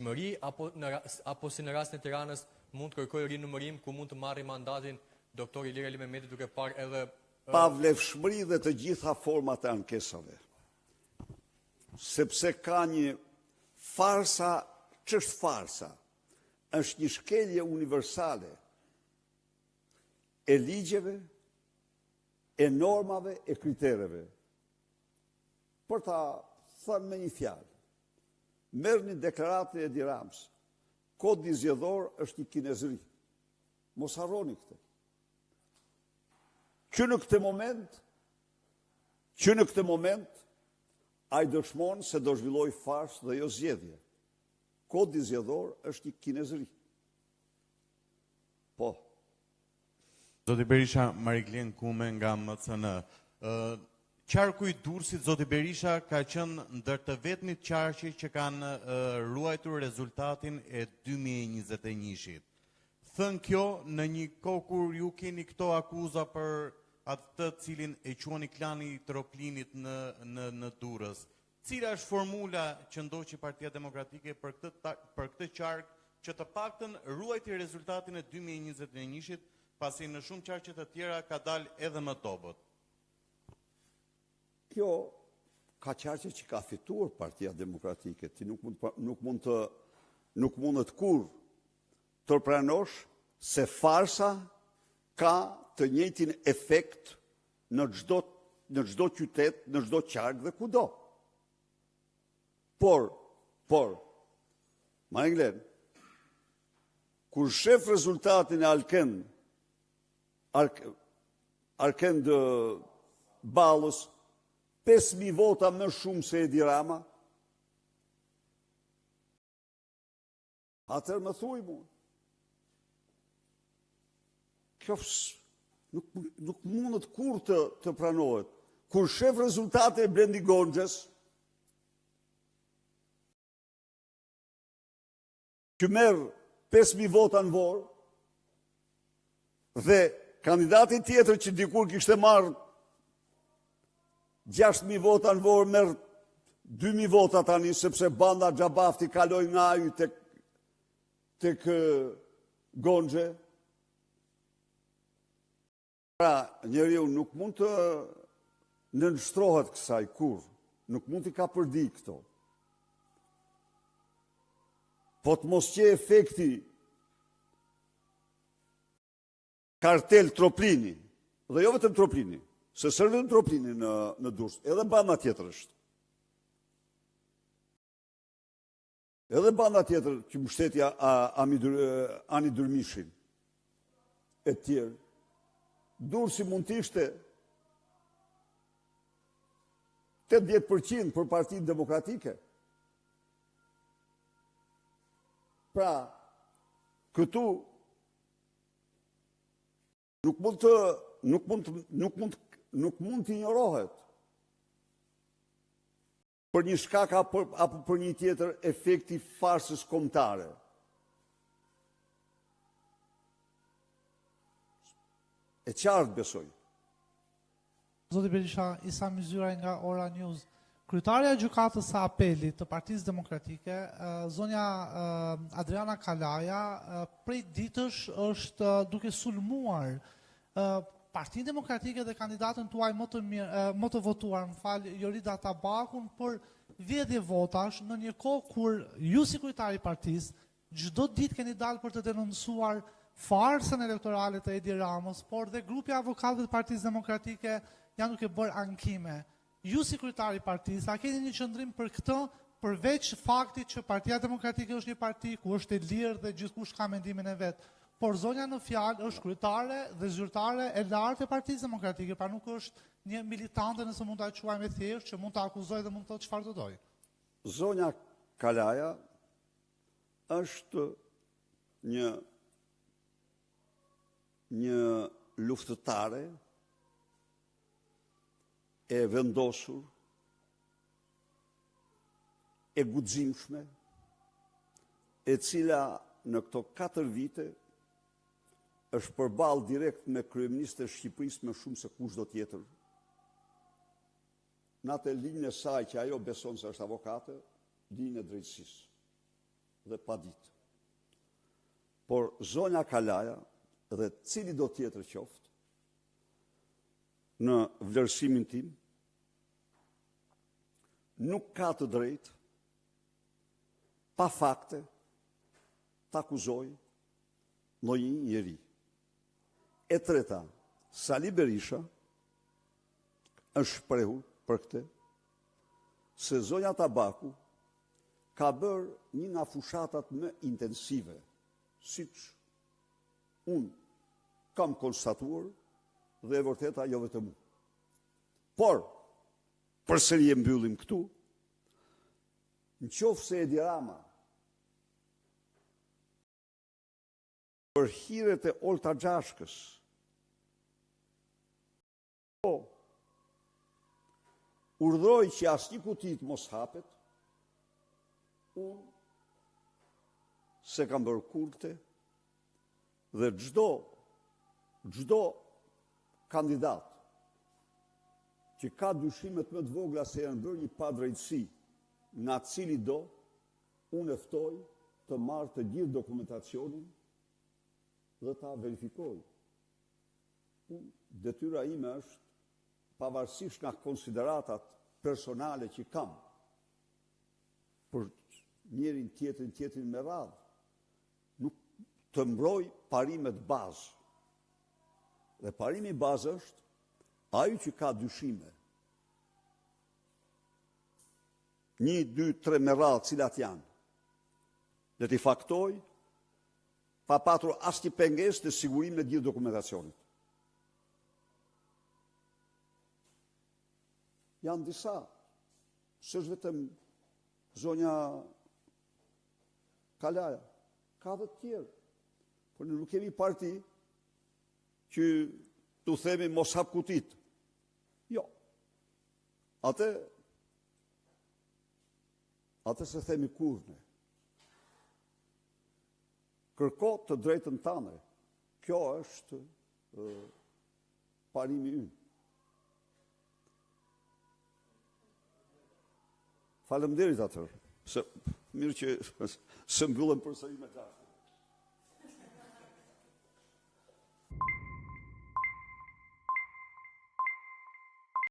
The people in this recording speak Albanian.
Mëri apo si në rastin e Tiranës mund të kërkojë rinumërim ku mund të marrë mandatin doktor Ilir Ali Mehmeti duke parë edhe pavlefshmëri dhe të gjitha format e ankesave. Sepse ka një farsa, ç'është farsa? Është një shkelje universale e ligjeve, e normave, e kritereve. Për ta thënë me një fjalë, merrni deklaratën e Edi Ramës. Kodi zgjedhor është një kinezëri. Mos harroni këtë. Që në këtë moment, ai dëshmon se do zhvilloj farsë dhe jo zgjedhje. Kodi zgjedhor është një kinezëri. Po. Zoti Berisha, Mariglen Kume nga MCN. Qarku i Durrësit, zoti Berisha, ka qenë ndër të vetmit qarqe që kanë ruajtur rezultatin e 2021-shit. Thënë kjo në një kohë kur ju keni këto akuza për atë cilin e quani klani i Troplinit në Durrës. Cila është formula që ndoqi Partia Demokratike për këtë qark që të paktën ruajti rezultatin e 2021-shit, pasi në shumë qarqe të tjera ka dalë edhe më dobët? Kjo ka qarqe që ka fituar Partia Demokratike. Ti nuk mund të kur të pranosh se farsa ka të njëjtin efekt në çdo qytet, në çdo qark dhe kudo. Por, Mariglen, kur shef rezultatin e Arkend Ballës, 5.000 vota më shumë se Edi Rama, atër më thuj mu. Kjo nuk mundet kur të pranohet. Kur shef rezultate e Blendi Gonxhës, që merë 5.000 vota në vorë, dhe kandidati tjetër që dikur kishte marrë 6.000 vota në vorë, merë 2.000 vota tani, sepse banda Xhabafti kaloi nga ajo tek Gonxhe. Pra, njeriu nuk mund të nënshtrohet kësaj kur, nuk mund t'i ka përdi këto. Po të mos qe efekti kartel Troplini, dhe jo vetëm Troplini, se së vetëm Troplini në Durrës, edhe banda tjetër është. Edhe banda tjetër që mbështetja Ani Durmishin e tjerë. Durrësi mund të ishte 80% për Partinë Demokratike. Pra, këtu nuk mund të injorohet për një shkak apo për një tjetër efekti farsës kombëtare. E qartë besoj. Zoti Berisha, Isa Myzyra nga Ora News. Kryetaria e gjykatës së apelit të Partisë Demokratike, zonja Adriana Kalaja, prej ditësh është duke sulmuar Partinë Demokratike dhe kandidatën tuaj më të votuar, Jorida Tabakun, për vjedhje votash në një kohë kur ju si kryetari i partisë çdo ditë keni dalë për të denoncuar farsën elektorale të Edi Ramës, por dhe grupi avokatëve të Partisë Demokratike janë duke bërë ankime. Ju si kryetari i partisë, a keni një qëndrim për këtë, përveç faktit që Partia Demokratike është një parti ku është e lirë dhe gjithkush ka mendimin e vet, por zonja në fjalë është kryetare dhe zyrtare e lartë e Partisë Demokratike, pra nuk është një militante, nëse mund ta quajmë thjesht, që mund ta akuzojë dhe mund të thotë çfarë do dojë. Zonja Kalaja është një luftëtare e vendosur, e guximshme, e cila në këto 4 vite është përballë direkt me kryeministën e Shqipërisë më shumë se kushdo tjetër. Në atë linjën e saj që ajo beson se është avokate, linjën e drejtësisë. dhe pa ditë. Por zonja Kalaja dhe cili do tjetër qoftë, në vlerësimin tim, nuk ka të drejtë, pa fakte, të akuzoj ndonjë njeri. E treta, Sali Berisha është shprehur për këtë, se zonja Tabaku ka bërë një nga fushatat më intensive, siç unë kam konstatuar dhe e vërteta jo vetëm unë. Por, përsëri e mbyllim këtu, në qoftë se Edi Rama për hiret e Olta Gjashkës, urdhroi që asnjë kutit mos hapet, unë se kam bërë kurte dhe çdo kandidat që ka dyshimet më të vogla se janë bërë një padrejtësi nga cili do, unë e ftoj të marrë të gjithë dokumentacionin dhe ta verifikoj. Detyra ime është, pavarësisht nga konsideratat personale që kam për njërin tjetrin me radhë, nuk të mbroj parimet bazë. Dhe parimi bazë është ai që ka dyshime. 1, 2, 3 me radhë cilat janë. Dhe t'i faktoj pa patur asnjë pengesë në sigurimin e gjithë dokumentacionit. Janë disa, s'është vetëm zonja Kalaja, ka dhe të tjerë. Por ne nuk kemi parti që t'u themi mos hap kutit. Jo. Atë se themi kurne. Kërko të drejtën tane. Kjo është parimi ynë. Faleminderit atër, se mirë që së mbyllëm përsëri me gjatë.